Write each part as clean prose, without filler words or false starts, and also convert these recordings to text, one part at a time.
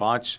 5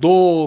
2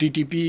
TTP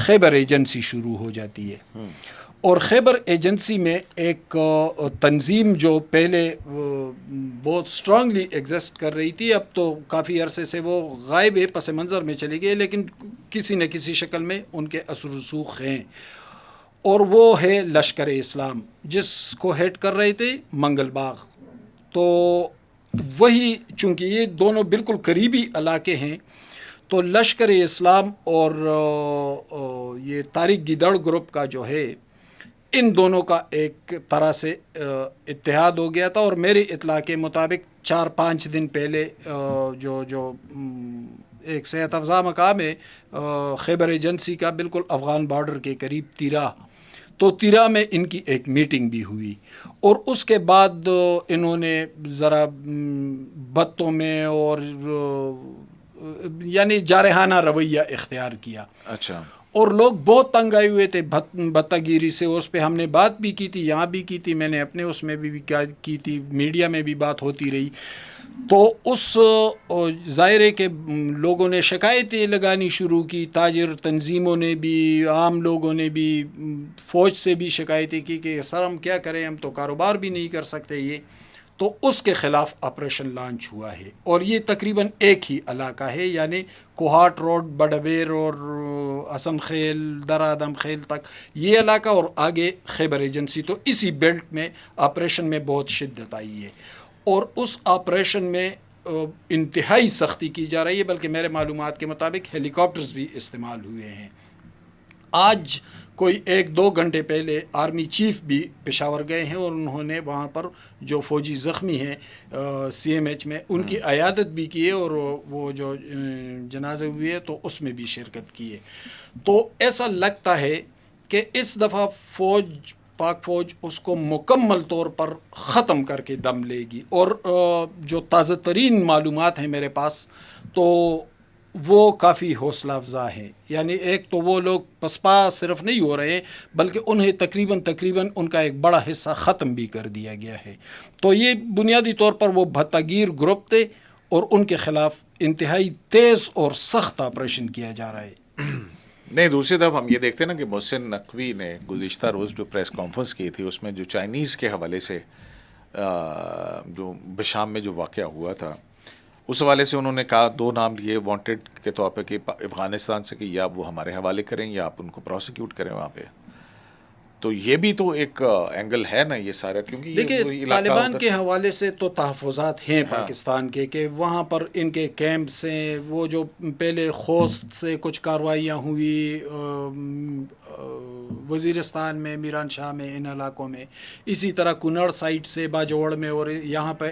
خیبر agency شروع ہو جاتی ہے. اور خیبر ایجنسی میں ایک تنظیم جو پہلے بہت اسٹرانگلی ایگزسٹ کر رہی تھی، اب تو کافی عرصے سے وہ غائب ہے، پس منظر میں چلی گئی، لیکن کسی نہ کسی شکل میں ان کے اثر و رسوخ ہیں، اور وہ ہے لشکر اسلام، جس کو ہیڈ کر رہے تھے منگل باغ. تو وہی چونکہ یہ دونوں بالکل قریبی علاقے ہیں، تو لشکر اسلام اور یہ طارق گیدڑ گروپ کا جو ہے، ان دونوں کا ایک طرح سے اتحاد ہو گیا تھا. اور میری اطلاع کے مطابق 4-5 دن پہلے جو ایک صحت افزا مقام ہے خیبر ایجنسی کا، بالکل افغان بارڈر کے قریب تیرا، تو تیرا میں ان کی ایک میٹنگ بھی ہوئی، اور اس کے بعد انہوں نے ذرا باتوں میں اور یعنی جارحانہ رویہ اختیار کیا. اچھا. اور لوگ بہت تنگ آئے ہوئے تھے بتہ گیری سے. اس پہ ہم نے بات بھی کی تھی، یہاں بھی کی تھی، میں نے اپنے اس میں بھی کی تھی، میڈیا میں بھی بات ہوتی رہی. تو اس ظاہرے کے لوگوں نے شکایتیں لگانی شروع کی، تاجر تنظیموں نے بھی، عام لوگوں نے بھی، فوج سے بھی شکایتیں کی کہ سر ہم کیا کریں، ہم تو کاروبار بھی نہیں کر سکتے یہ. تو اس کے خلاف آپریشن لانچ ہوا ہے، اور یہ تقریباً ایک ہی علاقہ ہے، یعنی کوہاٹ روڈ، بڑبیر اور حسن خیل، در آدم خیل تک یہ علاقہ، اور آگے خیبر ایجنسی. تو اسی بیلٹ میں آپریشن میں بہت شدت آئی ہے، اور اس آپریشن میں انتہائی سختی کی جا رہی ہے، بلکہ میرے معلومات کے مطابق ہیلی کاپٹرز بھی استعمال ہوئے ہیں. آج کوئی 1-2 گھنٹے پہلے آرمی چیف بھی پشاور گئے ہیں، اور انہوں نے وہاں پر جو فوجی زخمی ہیں CMH میں، ان کی عیادت بھی کی ہے، اور وہ جو جنازے ہوئے تو اس میں بھی شرکت کی ہے. تو ایسا لگتا ہے کہ اس دفعہ پاک فوج اس کو مکمل طور پر ختم کر کے دم لے گی. اور جو تازہ ترین معلومات ہیں میرے پاس، تو وہ کافی حوصلہ افزا ہے. یعنی ایک تو وہ لوگ پسپا صرف نہیں ہو رہے، بلکہ انہیں تقریباً ان کا ایک بڑا حصہ ختم بھی کر دیا گیا ہے. تو یہ بنیادی طور پر وہ بھتہ گیر گروپ تھے، اور ان کے خلاف انتہائی تیز اور سخت آپریشن کیا جا رہا ہے. نہیں، دوسری طرف ہم یہ دیکھتے ہیں نا کہ محسن نقوی نے گزشتہ روز جو پریس کانفرنس کی تھی، اس میں جو چائنیز کے حوالے سے جو بشام میں جو واقعہ ہوا تھا، اس حوالے سے انہوں نے کہا 2 نام لیے وانٹڈ کے طور پہ کہ افغانستان سے، کہ یا وہ ہمارے حوالے کریں یا آپ ان کو پروسیکیوٹ کریں وہاں پہ. تو یہ بھی تو ایک اینگل ہے نا یہ سارا، کیونکہ دیکھیے طالبان کے حوالے سے تو تحفظات ہیں پاکستان کے، کہ وہاں پر ان کے کیمپس ہیں. وہ جو پہلے خوست سے کچھ کارروائیاں ہوئی وزیرستان میں، میران شاہ میں، ان علاقوں میں، اسی طرح کنڑ سائٹ سے باجوڑ میں، اور یہاں پہ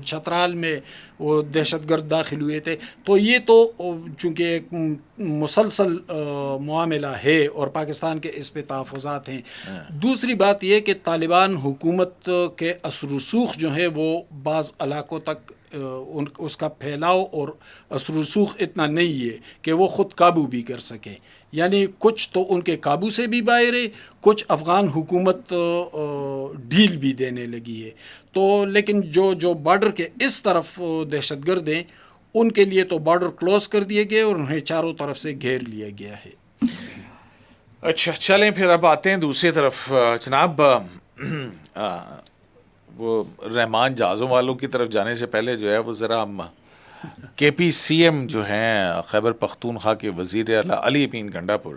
چھترال میں وہ دہشت گرد داخل ہوئے تھے. تو یہ تو چونکہ ایک مسلسل معاملہ ہے، اور پاکستان کے اس پہ تحفظات ہیں. دوسری بات یہ کہ طالبان حکومت کے اثر و رسوخ جو ہے وہ بعض علاقوں تک اس کا پھیلاؤ اور اثر و رسوخ اتنا نہیں ہے کہ وہ خود قابو بھی کر سکے. یعنی کچھ تو ان کے قابو سے بھی باہر ہے، کچھ افغان حکومت ڈھیل بھی دینے لگی ہے. تو لیکن جو بارڈر کے اس طرف دہشت گرد ہیں، ان کے لیے تو بارڈر کلوز کر دیے گئے، اور انہیں چاروں طرف سے گھیر لیا گیا ہے. اچھا، چلیں پھر اب آتے ہیں دوسری طرف. جناب، وہ رحمان جہازوں والوں کی طرف جانے سے پہلے جو ہے وہ ذرا ہم KP-CM جو ہیں خیبر پختونخوا کے وزیر اعلیٰ علی امین گنڈا پور،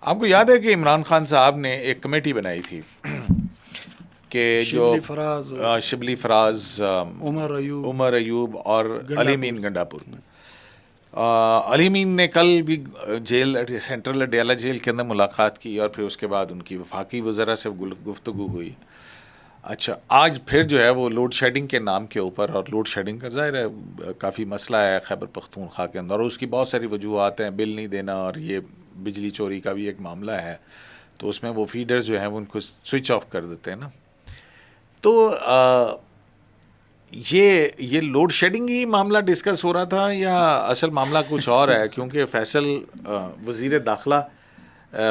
آپ کو یاد ہے کہ عمران خان صاحب نے ایک کمیٹی بنائی تھی کہ جو شبلی فراز، عمر ایوب اور علی امین گنڈا پور. علی امین نے کل بھی جیل، سینٹرل اڈیالہ جیل کے اندر ملاقات کی، اور پھر اس کے بعد ان کی وفاقی وزراء سے گفتگو ہوئی. اچھا، آج پھر جو ہے وہ لوڈ شیڈنگ کے نام کے اوپر، اور لوڈ شیڈنگ کا ظاہر ہے کافی مسئلہ ہے خیبر پختونخوا کے اندر، اور اس کی بہت ساری وجوہات ہیں، بل نہیں دینا، اور یہ بجلی چوری کا بھی ایک معاملہ ہے. تو اس میں وہ فیڈرز جو ہیں وہ ان کو سوئچ آف کر دیتے ہیں نا. تو یہ لوڈ شیڈنگ ہی معاملہ ڈسکس ہو رہا تھا، یا اصل معاملہ کچھ اور ہے؟ کیونکہ فیصل وزیر داخلہ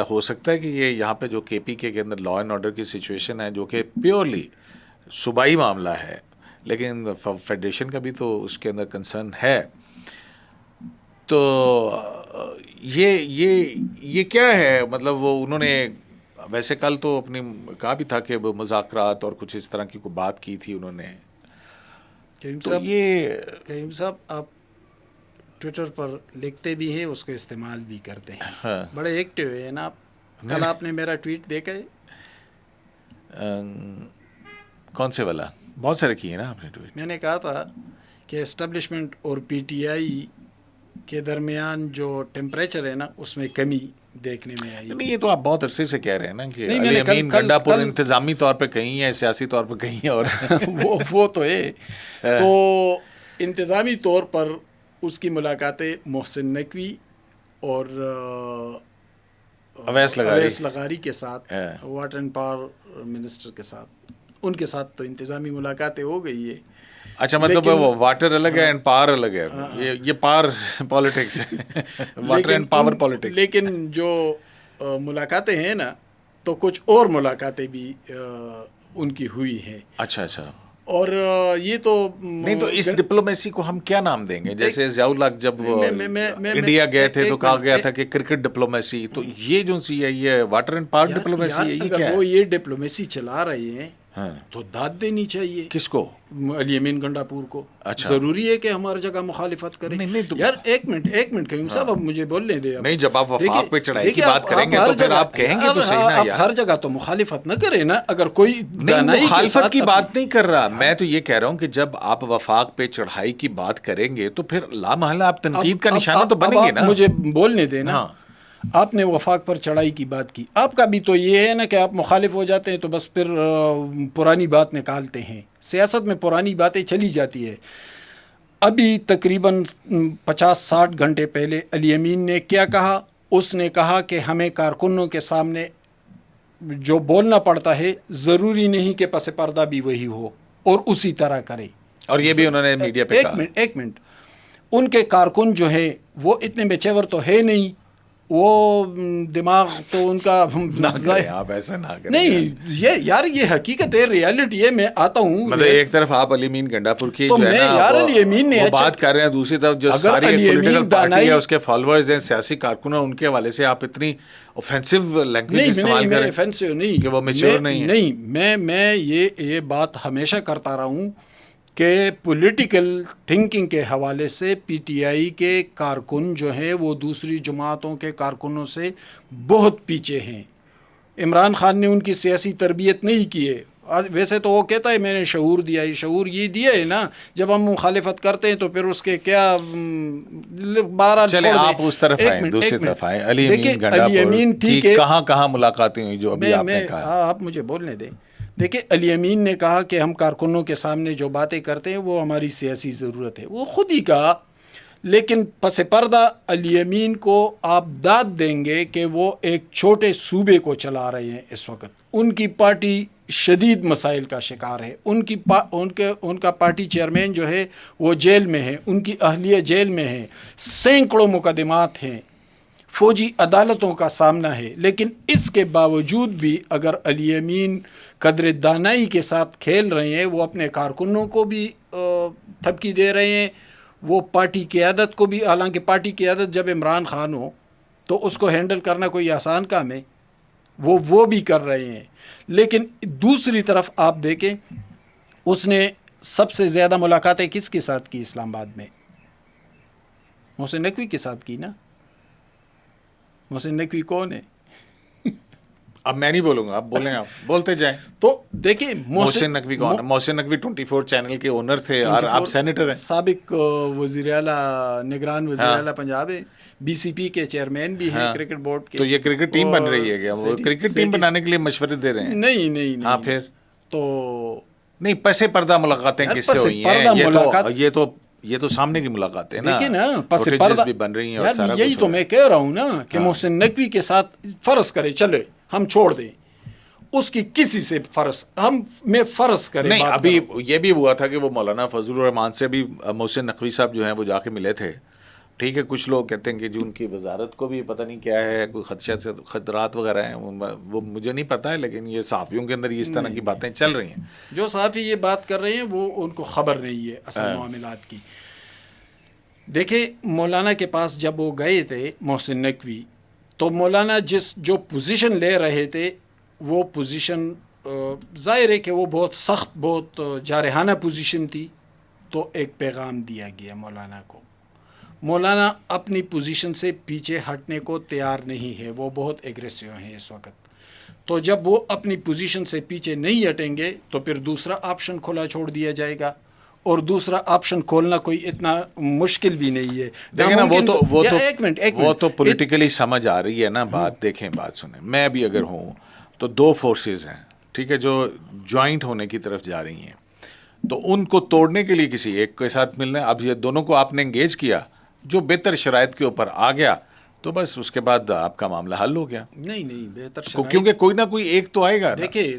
ہو سکتا ہے کہ یہ یہاں پہ جو KP کے اندر لا اینڈ آرڈر کی سچویشن ہے، جو کہ پیورلی صوبائی معاملہ ہے، لیکن فیڈریشن کا بھی تو اس کے اندر کنسرن ہے. تو یہ کیا ہے مطلب وہ انہوں نے ویسے کل تو اپنی کہا بھی تھا کہ وہ مذاکرات اور کچھ اس طرح کی کوئی بات کی تھی انہوں نے. تو یہ قیوم صاحب آپ ٹویٹر پر لکھتے بھی ہیں, اس کو استعمال بھی کرتے ہیں, بڑے ایکٹیو ہیں نا آپ. کل آپ نے میرا ٹویٹ دیکھا ہے؟ کون سے والا؟ بہت سارے کیے نا آپ نے ٹویٹ. میں نے کہا تھا کہ اسٹیبلشمنٹ اور پی ٹی آئی کے درمیان جو ٹیمپریچر ہے نا اس میں کمی دیکھنے میں آئی. نہیں یہ تو آپ بہت عرصے سے کہہ رہے ہیں نا کہ علی امین گنڈا پور انتظامی طور پہ کہیں ہے, سیاسی طور پہ کہیں ہے, اور وہ تو ہے. تو انتظامی طور پر اس کی ملاقاتیں محسن نقوی اور اویس لغاری کے ساتھ, واٹر اینڈ پاور منسٹر کے ساتھ, ان کے ساتھ تو انتظامی ملاقاتیں ہو گئی ہے. اچھا مطلب وہ واٹر الگ ہے اینڈ پاور الگ ہے, یہ پاور پالیٹکس ہے, واٹر اینڈ پاور پالیٹکس. لیکن جو ملاقاتیں ہیں نا تو کچھ اور ملاقاتیں بھی ان کی ہوئی ہیں. اچھا اچھا. اور یہ تو نہیں, تو اس ڈپلومیسی کو ہم کیا نام دیں گے؟ جیسے ضیاء الحق جب انڈیا گئے تھے تو کہا گیا تھا کہ کرکٹ ڈپلومیسی, تو یہ جو سی ہے یہ واٹر اینڈ پاور ڈپلومیسی ہے, یہ کیا ہے؟ وہ یہ ڈپلومیسی چلا رہے ہیں تو داد دینی چاہیے. کس کو؟ علی امین گنڈا پور کو. اچھا. ضروری ہے کہ ہماری جگہ مخالفت کریں؟ یار ایک منٹ قیوم صاحب, اب مجھے بولنے دیں. نہیں, جب آپ وفاق پہ چڑھائی کی بات کریں گے تو پھر آپ کہیں گے تو صحیح نا یار. ہر جگہ تو مخالفت نہ کریں نا. اگر کوئی مخالفت کی بات نہیں کر رہا, میں تو یہ کہہ رہا ہوں کہ جب آپ وفاق پہ چڑھائی کی بات کریں گے تو پھر لا محالہ آپ تنقید کا نشانہ تو بنیں گے نا. مجھے بولنے دیں نا. آپ نے وفاق پر چڑھائی کی بات کی, آپ کا بھی تو یہ ہے نا کہ آپ مخالف ہو جاتے ہیں تو بس پھر پرانی بات نکالتے ہیں. سیاست میں پرانی باتیں چلی جاتی ہے. ابھی تقریباً 50-60 گھنٹے پہلے علی امین نے کیا کہا؟ اس نے کہا کہ ہمیں کارکنوں کے سامنے جو بولنا پڑتا ہے ضروری نہیں کہ پس پردہ بھی وہی ہو اور اسی طرح کرے. اور یہ بھی انہوں نے میڈیا پہ کہا. ایک منٹ, ان کے کارکن جو ہے وہ اتنے بےچیور تو ہے نہیں, وہ دماغ تو ان کا آپ ایسا نہ کریں. نہیں یہ حقیقت ہے, ریالٹی ہے. میں آتا ہوں مطلب ایک طرف آپ علی امین گنڈا پور کی تو میں یار علی امین نے بات کر رہے ہیں, دوسری طرف جو ساری پولیٹیکل پارٹی ہے اس کے فالوورز ہیں, سیاسی کارکن ہیں, ان کے حوالے سے آپ اتنی اوفینسو لینگویج استعمال کریں. اوفینسو نہیں کہ وہ میچور نہیں ہے. نہیں, میں یہ بات ہمیشہ کرتا رہا ہوں کہ پولیٹیکل تھنکنگ کے حوالے سے پی ٹی آئی کے کارکن جو ہیں وہ دوسری جماعتوں کے کارکنوں سے بہت پیچھے ہیں. عمران خان نے ان کی سیاسی تربیت نہیں کی ہے. ویسے تو وہ کہتا ہے میں نے شعور دیا ہے. شعور یہ دیا ہے نا, جب ہم مخالفت کرتے ہیں تو پھر اس کے کیا 12 چلے آپ اس طرف آئیں, دوسری طرف آئیں. علی امین گنڈا پور کی کہاں ملاقاتیں ہوئی جو ابھی آپ نے کہا؟ آپ مجھے بولنے دیں. دیکھیں علی امین نے کہا کہ ہم کارکنوں کے سامنے جو باتیں کرتے ہیں وہ ہماری سیاسی ضرورت ہے, وہ خود ہی کہا. لیکن پس پردہ علی امین کو آپ داد دیں گے کہ وہ ایک چھوٹے صوبے کو چلا رہے ہیں اس وقت. ان کی پارٹی شدید مسائل کا شکار ہے. ان کا پارٹی چیئرمین جو ہے وہ جیل میں ہے, ان کی اہلیہ جیل میں ہے, سینکڑوں مقدمات ہیں, فوجی عدالتوں کا سامنا ہے. لیکن اس کے باوجود بھی اگر علی امین قدر دانائی کے ساتھ کھیل رہے ہیں, وہ اپنے کارکنوں کو بھی تھپکی دے رہے ہیں, وہ پارٹی قیادت کو بھی, حالانکہ پارٹی قیادت جب عمران خان ہو تو اس کو ہینڈل کرنا کوئی آسان کام ہے, وہ بھی کر رہے ہیں. لیکن دوسری طرف آپ دیکھیں, اس نے سب سے زیادہ ملاقاتیں کس کے ساتھ کی اسلام آباد میں؟ محسن نقوی کے ساتھ کی نا. محسن نقوی کون ہے؟ اب میں نہیں بولوں گا, آپ بولیں, آپ بولتے جائیں. تو دیکھیں محسن نقوی کون ہے؟ محسن نقوی 24 چینل کے اونر تھے اور آپ سینیٹر ہیں. سابق وزیر اعلیٰ, نگران وزیر اعلیٰ پنجاب ہے, بی سی پی کے چیئرمین بھی ہیں کرکٹ بورڈ کے. تو یہ کرکٹ ٹیم بن رہی ہے کیا؟ وہ کرکٹ ٹیم بنانے کے لیے مشورے دے رہے ہیں؟ نہیں. ہاں پھر تو نہیں, پس پردہ ملاقاتیں کس سے ہوئی ہیں؟ یہ تو سامنے کی ملاقاتیں نا, دیکھیں نا پس پردہ بھی بن رہی ہیں اور سارا کچھ. یہی تو میں کہہ رہا ہوں نا کہ محسن نقوی کے ساتھ فرض کرے چلے, ہم چھوڑ دیں اس کی کسی سے فرض کریں. نہیں, ابھی یہ بھی ہوا تھا کہ وہ مولانا فضل الرحمان سے بھی محسن نقوی صاحب جو ہیں وہ جا کے ملے تھے. ٹھیک ہے, کچھ لوگ کہتے ہیں کہ جو ان کی وزارت کو بھی پتہ نہیں کیا ہے, کوئی خطرات وغیرہ ہیں, وہ مجھے نہیں پتہ ہے, لیکن یہ صحافیوں کے اندر اس طرح کی باتیں چل رہی ہیں. جو صحافی یہ بات کر رہے ہیں وہ ان کو خبر نہیں ہے اصل معاملات کی. دیکھیں مولانا کے پاس جب وہ گئے تھے محسن نقوی، تو مولانا جو پوزیشن لے رہے تھے وہ پوزیشن ظاہر ہے کہ وہ بہت سخت، بہت جارحانہ پوزیشن تھی. تو ایک پیغام دیا گیا مولانا کو. مولانا اپنی پوزیشن سے پیچھے ہٹنے کو تیار نہیں ہے، وہ بہت ایگریسو ہیں اس وقت. تو جب وہ اپنی پوزیشن سے پیچھے نہیں ہٹیں گے تو پھر دوسرا آپشن کھلا چھوڑ دیا جائے گا، اور دوسرا آپشن کھولنا کوئی اتنا مشکل بھی نہیں ہے. دیکھیں نا، ایک منٹ وہ تو پولیٹیکلی سمجھ آ رہی ہے نا بات. دیکھیں بات سنیں، میں بھی اگر ہوں تو دو فورسز ہیں، ٹھیک ہے، جو جوائنٹ ہونے کی طرف جا رہی ہیں، تو ان کو توڑنے کے لیے کسی ایک کے ساتھ ملنا ہے. اب یہ دونوں کو آپ نے انگیج کیا، جو بہتر شرائط کے اوپر آ گیا تو بس اس کے بعد آپ کا معاملہ حل ہو گیا. نہیں بہتر شرائط، کیونکہ کوئی نہ کوئی ایک تو آئے گا.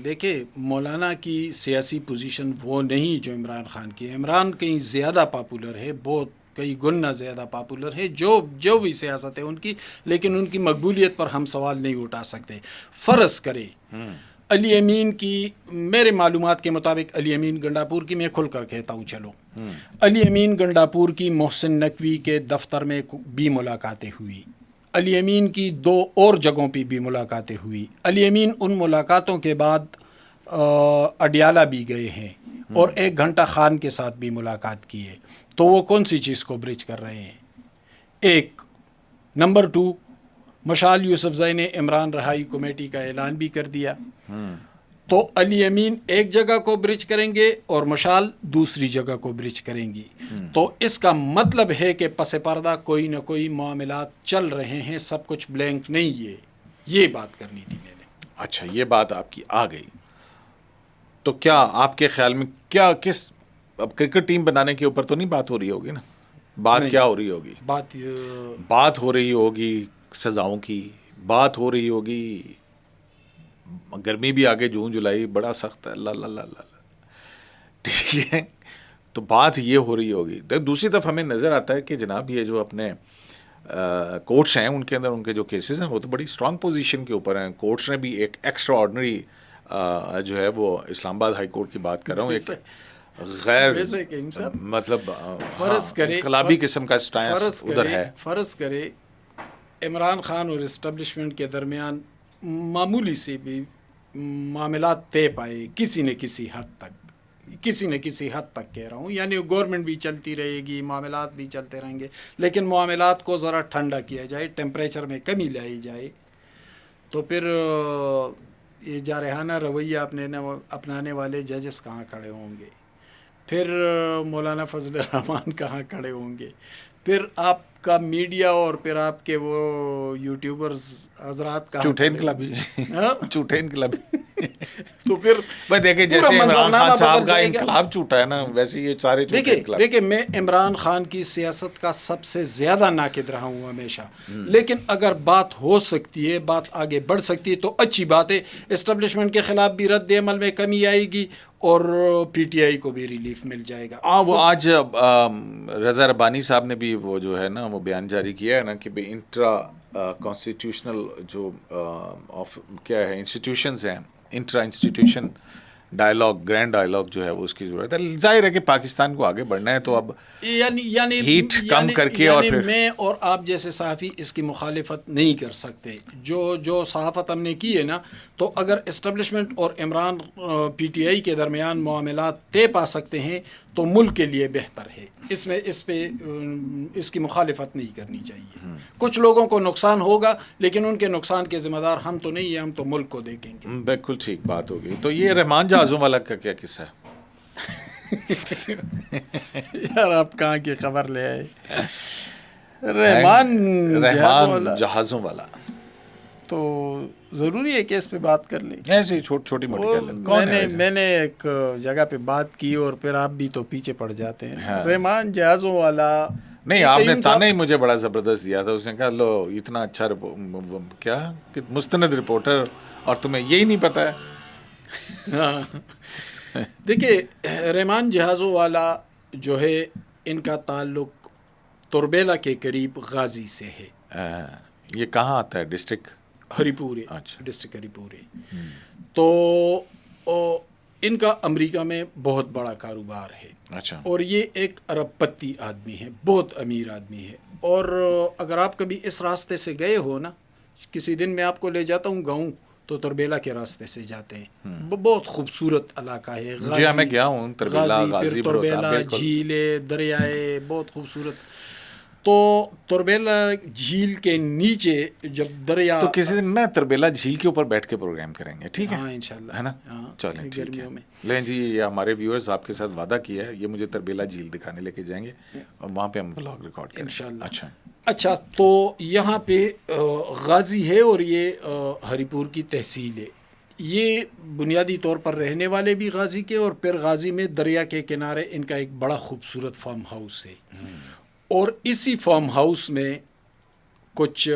دیکھیں مولانا کی سیاسی پوزیشن وہ نہیں جو عمران خان کی. عمران کہیں زیادہ پاپولر ہے، بہت کئی گنا زیادہ پاپولر ہے، جو بھی سیاست ہے ان کی، لیکن ان کی مقبولیت پر ہم سوال نہیں اٹھا سکتے. فرض کرے علی امین کی، میرے معلومات کے مطابق علی امین گنڈاپور کی، میں کھل کر کہتا ہوں چلو، علی امین گنڈاپور کی محسن نقوی کے دفتر میں بھی ملاقاتیں ہوئی، علی امین کی 2 اور جگہوں پہ بھی ملاقاتیں ہوئی. علی امین ان ملاقاتوں کے بعد اڈیالہ بھی گئے ہیں اور 1 گھنٹہ خان کے ساتھ بھی ملاقات کی ہے. تو وہ کون سی چیز کو برج کر رہے ہیں؟ ایک نمبر 2، مشال یوسفزئی نے عمران رہائی کمیٹی کا اعلان بھی کر دیا. تو علی امین ایک جگہ کو برج کریں گے اور مشال دوسری جگہ کو برج کریں گی. تو اس کا مطلب ہے کہ پس پردہ کوئی نہ کوئی معاملات چل رہے ہیں، سب کچھ بلینک نہیں ہے. یہ بات کرنی تھی میں نے. اچھا، یہ بات آپ کی آ گئی. تو کیا آپ کے خیال میں اب کرکٹ ٹیم بنانے کے اوپر تو نہیں بات ہو رہی ہوگی نا؟ بات کیا ہو رہی ہوگی؟ بات ہو رہی ہوگی سزاؤں کی، بات ہو رہی ہوگی. گرمی بھی آگے، جون جولائی بڑا سخت ہے، اللہ اللہ اللہ، ٹھیک ہے. تو بات یہ ہو رہی ہوگی. دوسری طرف ہمیں نظر آتا ہے کہ جناب یہ جو اپنے کورٹس ہیں، ان کے اندر ان کے جو کیسز ہیں وہ تو بڑی اسٹرانگ پوزیشن کے اوپر ہیں. کورٹس نے بھی ایک ایکسٹرا آرڈنری جو ہے وہ اسلام آباد ہائی کورٹ کی بات کر رہا ہوں، ایک غیر مطلب انقلابی قسم کا سٹانس ادھر ہے. فرض کرے عمران خان اور اسٹیبلشمنٹ کے درمیان معمولی سے بھی معاملات طے پائے کسی نہ کسی حد تک کہہ رہا ہوں، یعنی گورنمنٹ بھی چلتی رہے گی، معاملات بھی چلتے رہیں گے، لیکن معاملات کو ذرا ٹھنڈا کیا جائے، ٹیمپریچر میں کمی لائی جائے، تو پھر یہ جارحانہ رویہ اپنانے والے ججز کہاں کھڑے ہوں گے؟ پھر مولانا فضل الرحمان کہاں کھڑے ہوں گے؟ پھر آپ کا میڈیا اور پھر آپ کے وہ یوٹیوبرز حضرات کہاں جھوٹے انقلاب. تو پھر بھائی دیکھیں، جیسے عمران خان صاحب کا انقلاب جھوٹا ہے نا، ویسے یہ سارے جھوٹے انقلاب. دیکھیں میں عمران خان کی سیاست کا سب سے زیادہ ناقد رہا ہوں ہمیشہ، لیکن اگر بات ہو سکتی ہے، بات آگے بڑھ سکتی ہے تو اچھی بات ہے. اسٹیبلشمنٹ کے خلاف بھی رد عمل میں کمی آئے گی اور پی ٹی آئی کو بھی ریلیف مل جائے گا. وہ آج رضا ربانی صاحب نے بھی وہ جو ہے نا وہ بیان جاری کیا ہے نا کہ انٹرا کانسٹیٹیوشنل جو کیا ہے انسٹیٹیوشنز ہیں، intra institution dialogue, grand dialogue جو ہے وہ اس کی ضرورت ہے. ظاہر ہے کہ پاکستان کو آگے بڑھنا ہے تو اب ہیٹ کم کر کے، اور پھر میں اور آپ جیسے صحافی اس کی مخالفت نہیں کر سکتے. جو صحافت ہم نے کی ہے نا، تو اگر اسٹیبلشمنٹ اور عمران پی ٹی آئی کے درمیان معاملات طے پا سکتے ہیں تو ملک کے لیے بہتر ہے. اس کی مخالفت نہیں کرنی چاہیے. کچھ لوگوں کو نقصان ہوگا، لیکن ان کے نقصان کے ذمہ دار ہم تو نہیں ہیں، ہم تو ملک کو دیکھیں گے. بالکل ٹھیک بات ہوگی. تو یہ رحمان جہازوں والا کا کیا قصہ ہے؟ یار آپ کہاں کی خبر لے آئے؟ رحمان جہازوں والا تو ضروری ہے کہ اس پہ بات کر لیں. ایسے چھوٹی موٹی کر لیں. میں نے ایک جگہ پہ بات کی اور پھر آپ بھی تو پیچھے پڑ جاتے ہیں. رحمان جہازوں والا نہیں، آپ نے تانا ہی مجھے بڑا زبردست دیا تھا. اس نے کہا لو اتنا اچھا کیا مستند رپورٹر اور تمہیں یہی نہیں پتا ہے. دیکھیے رحمان جہازوں والا جو ہے، ان کا تعلق تربیلا کے قریب غازی سے ہے. یہ کہاں آتا ہے؟ ڈسٹرکٹ ہری پور. اچھا، ڈسٹرکٹ ہری پور ہے. تو ان کا امریکہ میں بہت بڑا کاروبار ہے، اچھا، اور یہ ایک ارب پتی آدمی ہے، بہت امیر آدمی ہے. اور اگر آپ کبھی اس راستے سے گئے ہو نا، کسی دن میں آپ کو لے جاتا ہوں گاؤں، تو تربیلا کے راستے سے جاتے ہیں. بہت خوبصورت علاقہ ہے. جی ہاں، میں گیا ہوں تربیلا، غازی، پھر غازی بروتا، تربیلا بالکل. جھیلیں، دریائے، بہت خوبصورت. تو تربیلا جھیل کے نیچے جب دریا، تو کسی دن نا تربیلا جھیل کے اوپر بیٹھ کے پروگرام کریں گے، ٹھیک ہے؟ ہاں انشاءاللہ، ہے نا؟ ہاں چلیں ٹھیک ہے. گرمیوں میں. لیں جی، یہ ہمارے ویورز آپ کے ساتھ وعدہ کیا ہے، یہ مجھے تربیلا جھیل دکھانے لے کے جائیں گے اور وہاں پہ ہم بلاگ ریکارڈ کریں گے. انشاءاللہ. اچھا، اچھا، تو یہاں پہ غازی ہے، اور یہ ہری پور کی تحصیل ہے. یہ بنیادی طور پر رہنے والے بھی غازی کے، اور پھر غازی میں دریا کے کنارے ان کا ایک بڑا خوبصورت فارم ہاؤس ہے. اور اسی فارم ہاؤس میں کچھ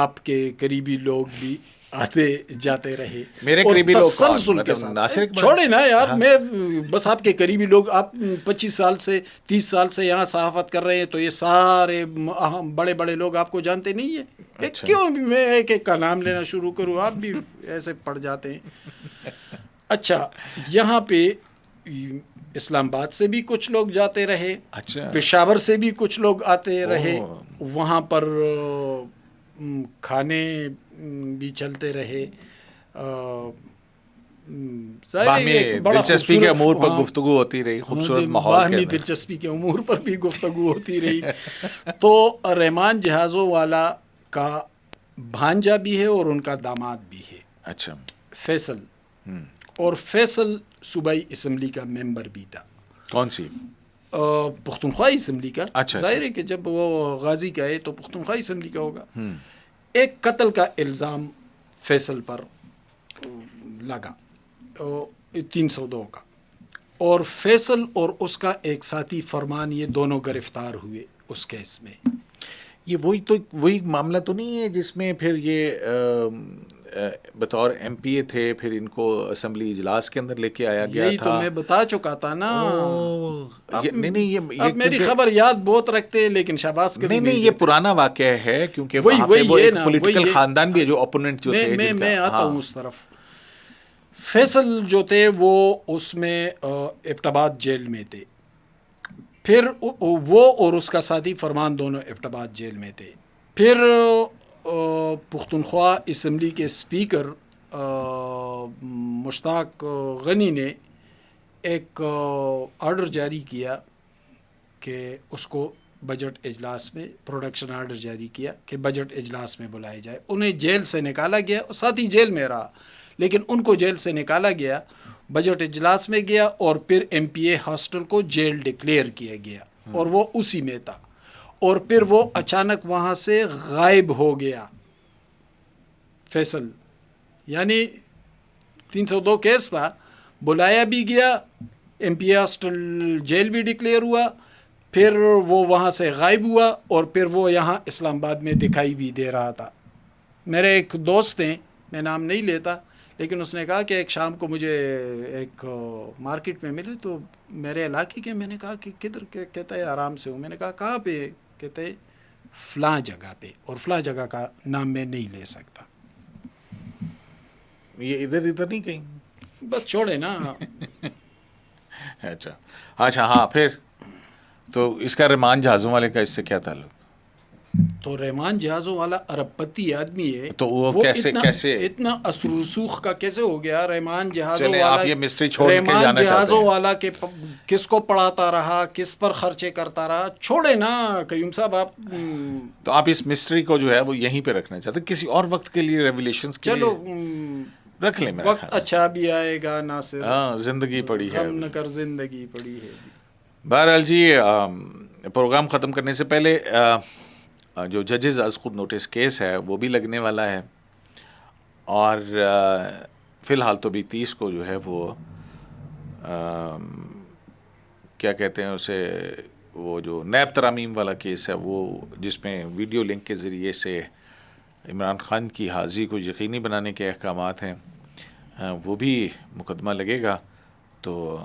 آپ کے قریبی لوگ بھی آتے جاتے رہے، میرے اور قریبی لوگ کون؟ تسلسل کے مطلب ساتھ. ناصر اقبال؟ چھوڑے نا یار، ہاں. میں بس آپ کے قریبی لوگ، آپ 25 سال سے 30 سال سے یہاں صحافت کر رہے ہیں، تو یہ سارے بڑے بڑے لوگ آپ کو جانتے نہیں ہیں. اچھا. کیوں میں ایک ایک کا نام لینا شروع کروں؟ آپ بھی ایسے پڑ جاتے ہیں. اچھا، یہاں پہ اسلام آباد سے بھی کچھ لوگ جاتے رہے، اچھا. پشاور سے بھی کچھ لوگ آتے رہے. اوہ. وہاں پر کھانے بھی چلتے رہے. ظاہر ہے باہمی ایک بڑا دلچسپی کے امور پر ہاں، گفتگو ہوتی رہی خوبصورت ماحول کے باہمی اندر. دلچسپی کے امور پر بھی گفتگو ہوتی رہی. تو رحمان جہازوں والا کا بھانجا بھی ہے اور ان کا داماد بھی ہے، اچھا. فیصل. اور فیصل صوبائی اسمبلی کا ممبر بھی تھا. کون سی؟ پختونخوا اسمبلی کا. اچھا. ظاہر ہے کہ جب وہ غازی کا ہے تو پختونخوا اسمبلی کا ہوگا. ایک قتل کا الزام فیصل پر لگا، 302 کا، اور فیصل اور اس کا ایک ساتھی فرمان، یہ دونوں گرفتار ہوئے اس کیس میں. یہ وہی معاملہ تو نہیں ہے جس میں پھر یہ بطور ایم پی اے تھے، پھر ان کو اسمبلی اجلاس کے اندر لے کے آیا گیا یہی تھا؟ تو میں بتا چکا تھا نا. نہیں، یہ اب میری خبر یاد بہت رکھتے، لیکن شہباز کبھی نہیں، یہ پرانا واقعہ ہے، کیونکہ وہی وہاں پہ وہ ایک نا، پولیٹیکل خاندان بھی ہے جو اپوننٹ جو تھے. میں آتا ہوں اس طرف. فیصل جو تھے وہ اس میں ایبٹ آباد جیل میں تھے. پھر وہ اور اس کا ساتھی فرمان دونوں ایبٹ آباد جیل میں تھے. پھر پختونخوا اسمبلی کے اسپیکر مشتاق غنی نے ایک آرڈر جاری کیا کہ اس کو بجٹ اجلاس میں، پروڈکشن آرڈر جاری کیا کہ بجٹ اجلاس میں بلائے جائے. انہیں جیل سے نکالا گیا، ساتھی جیل میں رہا، لیکن ان کو جیل سے نکالا گیا، بجٹ اجلاس میں گیا، اور پھر ایم پی اے ہاسٹل کو جیل ڈکلیئر کیا گیا، اور وہ اسی میں تھا. اور پھر وہ اچانک وہاں سے غائب ہو گیا فیصل. یعنی 302 کیس تھا، بلایا بھی گیا، M P A hostel jail بھی ڈکلیئر ہوا، پھر وہ وہاں سے غائب ہوا، اور پھر وہ یہاں اسلام آباد میں دکھائی بھی دے رہا تھا. میرے ایک دوست ہیں، میں نام نہیں لیتا، لیکن اس نے کہا کہ ایک شام کو مجھے ایک مارکیٹ میں ملے تو میرے علاقے کے. میں نے کہا کہ کدھر؟ کہتا ہے آرام سے ہوں. میں نے کہا کہاں پہ؟ کہتے ہیں فلاں جگہ پہ، اور فلاں جگہ کا نام میں نہیں لے سکتا. یہ ادھر نہیں کہیں؟ بس چھوڑے نا. اچھا. ہاں، پھر تو اس کا رحمان جہازوں والے کا اس سے کیا تعلق؟ تو رحمان جہازوں والا ارب پتی آدمی ہے، تو وہ کیسے اتنا اثر رسوخ کا کیسے ہو گیا؟ رحمان جہازوں چلیں، والا، آپ یہ مسٹری چھوڑ کے رحمان جانا چاہتے جہازوں ہیں؟ والا کے کس کو پڑھاتا رہا، کس پر خرچے کرتا رہا؟ چھوڑے نا قیوم صاحب آپ. تو آپ اس مسٹری کو جو ہے وہ یہیں پہ رکھنا چاہتے ہیں؟ کسی اور وقت کے لیے، ریولیشنز کے چلو لیے رکھ لیں. وقت اچھا بھی آئے گا ناصر. ہاں، زندگی پڑی ہے. غم نہ کر، زندگی پڑی ہے. بہرحال جی، پروگرام ختم کرنے سے پہلے جو ججز از خود نوٹس کیس ہے وہ بھی لگنے والا ہے، اور فی الحال تو بھی 30 کو جو ہے وہ کیا کہتے ہیں اسے، وہ جو نیب ترامیم والا کیس ہے، وہ جس میں ویڈیو لنک کے ذریعے سے عمران خان کی حاضری کو یقینی بنانے کے احکامات ہیں، وہ بھی مقدمہ لگے گا. تو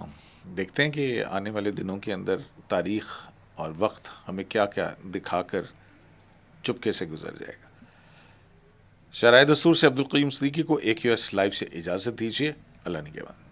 دیکھتے ہیں کہ آنے والے دنوں کے اندر تاریخ اور وقت ہمیں کیا کیا دکھا کر چپکے سے گزر جائے گا. شرائع دستور سے عبدالقیوم صدیقی کو AQS لائیو سے اجازت دیجیے. اللہ نگہبان.